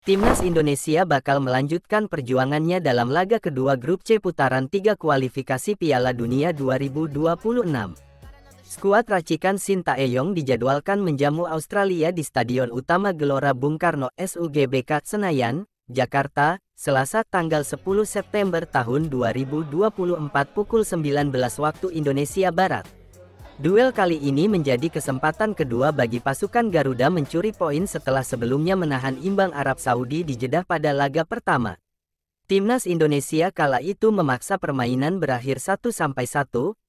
Timnas Indonesia bakal melanjutkan perjuangannya dalam laga kedua Grup C putaran 3 kualifikasi Piala Dunia 2026. Skuad racikan Shin Tae-yong dijadwalkan menjamu Australia di Stadion Utama Gelora Bung Karno SUGBK Senayan, Jakarta, Selasa tanggal 10 September tahun 2024 pukul 19 waktu Indonesia Barat. Duel kali ini menjadi kesempatan kedua bagi pasukan Garuda mencuri poin setelah sebelumnya menahan imbang Arab Saudi di Jeddah pada laga pertama. Timnas Indonesia kala itu memaksa permainan berakhir 1-1,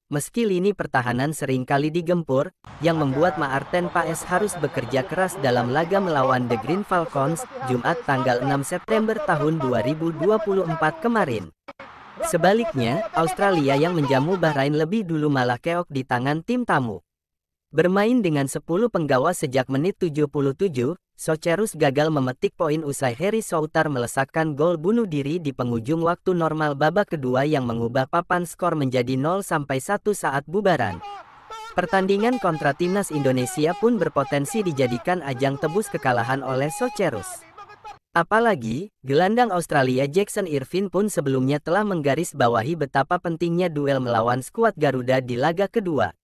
meski lini pertahanan seringkali digempur, yang membuat Maarten Paes harus bekerja keras dalam laga melawan The Green Falcons, Jumat tanggal 6 September tahun 2024 kemarin. Sebaliknya, Australia yang menjamu Bahrain lebih dulu malah keok di tangan tim tamu. Bermain dengan 10 penggawa sejak menit 77, Socherus gagal memetik poin usai Harry Soutar melesakkan gol bunuh diri di penghujung waktu normal babak kedua yang mengubah papan skor menjadi 0-1 saat bubaran. Pertandingan kontra Timnas Indonesia pun berpotensi dijadikan ajang tebus kekalahan oleh Socherus. Apalagi, gelandang Australia Jackson Irvine pun sebelumnya telah menggarisbawahi betapa pentingnya duel melawan skuad Garuda di laga kedua.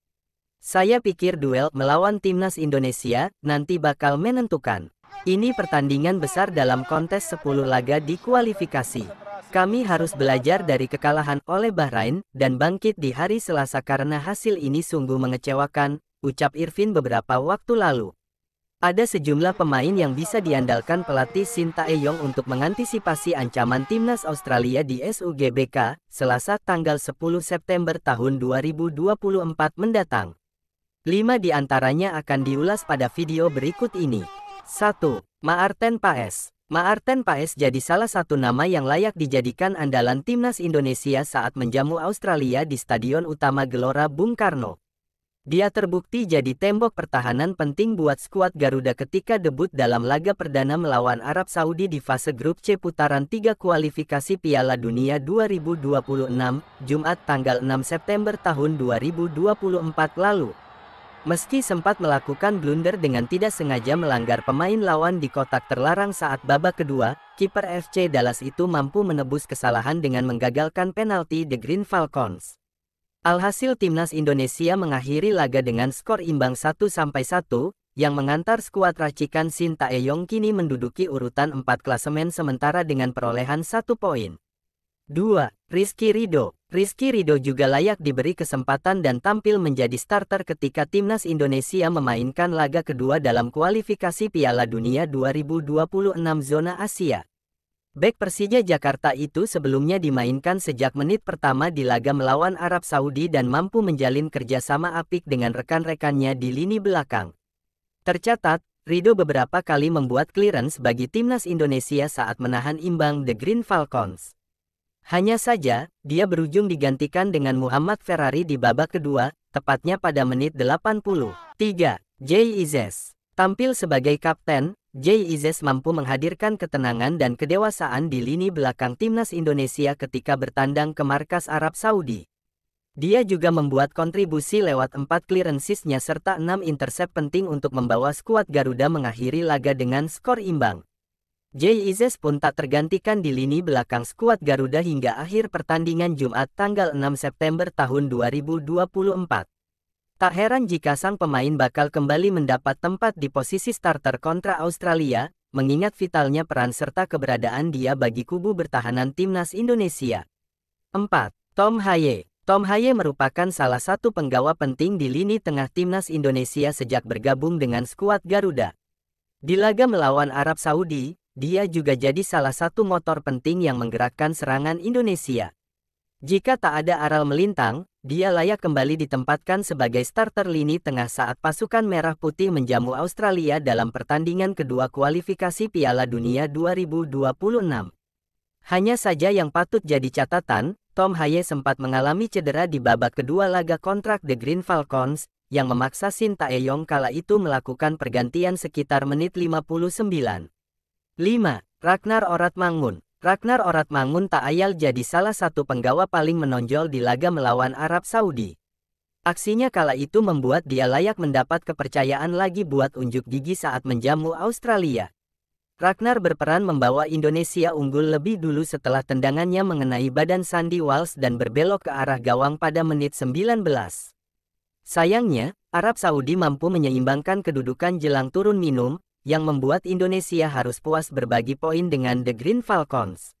Saya pikir duel melawan Timnas Indonesia nanti bakal menentukan. Ini pertandingan besar dalam kontes 10 laga di kualifikasi. Kami harus belajar dari kekalahan oleh Bahrain dan bangkit di hari Selasa karena hasil ini sungguh mengecewakan, ucap Irvine beberapa waktu lalu. Ada sejumlah pemain yang bisa diandalkan pelatih Shin Tae-yong untuk mengantisipasi ancaman Timnas Australia di SUGBK, Selasa tanggal 10 September tahun 2024 mendatang. 5 di antaranya akan diulas pada video berikut ini. 1. Maarten Paes. Maarten Paes jadi salah satu nama yang layak dijadikan andalan Timnas Indonesia saat menjamu Australia di Stadion Utama Gelora Bung Karno. Dia terbukti jadi tembok pertahanan penting buat skuad Garuda ketika debut dalam laga perdana melawan Arab Saudi di fase Grup C putaran 3 kualifikasi Piala Dunia 2026, Jumat tanggal 6 September tahun 2024 lalu. Meski sempat melakukan blunder dengan tidak sengaja melanggar pemain lawan di kotak terlarang saat babak kedua, kiper FC Dallas itu mampu menebus kesalahan dengan menggagalkan penalti The Green Falcons. Alhasil Timnas Indonesia mengakhiri laga dengan skor imbang 1-1, yang mengantar skuad racikan Shin Tae-yong kini menduduki urutan 4 klasemen sementara dengan perolehan 1 poin. 2. Rizky Ridho. Rizky Ridho juga layak diberi kesempatan dan tampil menjadi starter ketika Timnas Indonesia memainkan laga kedua dalam kualifikasi Piala Dunia 2026 zona Asia. Bek Persija Jakarta itu sebelumnya dimainkan sejak menit pertama di laga melawan Arab Saudi dan mampu menjalin kerjasama apik dengan rekan-rekannya di lini belakang. Tercatat, Ridho beberapa kali membuat clearance bagi Timnas Indonesia saat menahan imbang The Green Falcons. Hanya saja, dia berujung digantikan dengan Muhammad Ferrari di babak kedua, tepatnya pada menit 80. 3. Jay Izzes. Tampil sebagai kapten, Jay Izzes mampu menghadirkan ketenangan dan kedewasaan di lini belakang Timnas Indonesia ketika bertandang ke markas Arab Saudi. Dia juga membuat kontribusi lewat 4 clearancesnya serta 6 intercept penting untuk membawa skuad Garuda mengakhiri laga dengan skor imbang. Jay Izzes pun tak tergantikan di lini belakang skuad Garuda hingga akhir pertandingan Jumat tanggal 6 September tahun 2024. Tak heran jika sang pemain bakal kembali mendapat tempat di posisi starter kontra Australia, mengingat vitalnya peran serta keberadaan dia bagi kubu bertahanan Timnas Indonesia. 4. Tom Haye. Tom Haye merupakan salah satu penggawa penting di lini tengah Timnas Indonesia sejak bergabung dengan skuad Garuda. Di laga melawan Arab Saudi, dia juga jadi salah satu motor penting yang menggerakkan serangan Indonesia. Jika tak ada aral melintang, dia layak kembali ditempatkan sebagai starter lini tengah saat pasukan Merah Putih menjamu Australia dalam pertandingan kedua kualifikasi Piala Dunia 2026. Hanya saja yang patut jadi catatan, Tom Haye sempat mengalami cedera di babak kedua laga kontrak The Green Falcons, yang memaksa Shin Tae-yong kala itu melakukan pergantian sekitar menit 59. 5. Ragnar Oratmangun. Ragnar Oratmangun tak ayal jadi salah satu penggawa paling menonjol di laga melawan Arab Saudi. Aksinya kala itu membuat dia layak mendapat kepercayaan lagi buat unjuk gigi saat menjamu Australia. Ragnar berperan membawa Indonesia unggul lebih dulu setelah tendangannya mengenai badan Sandy Walsh dan berbelok ke arah gawang pada menit 19. Sayangnya, Arab Saudi mampu menyeimbangkan kedudukan jelang turun minum, yang membuat Indonesia harus puas berbagi poin dengan The Green Falcons.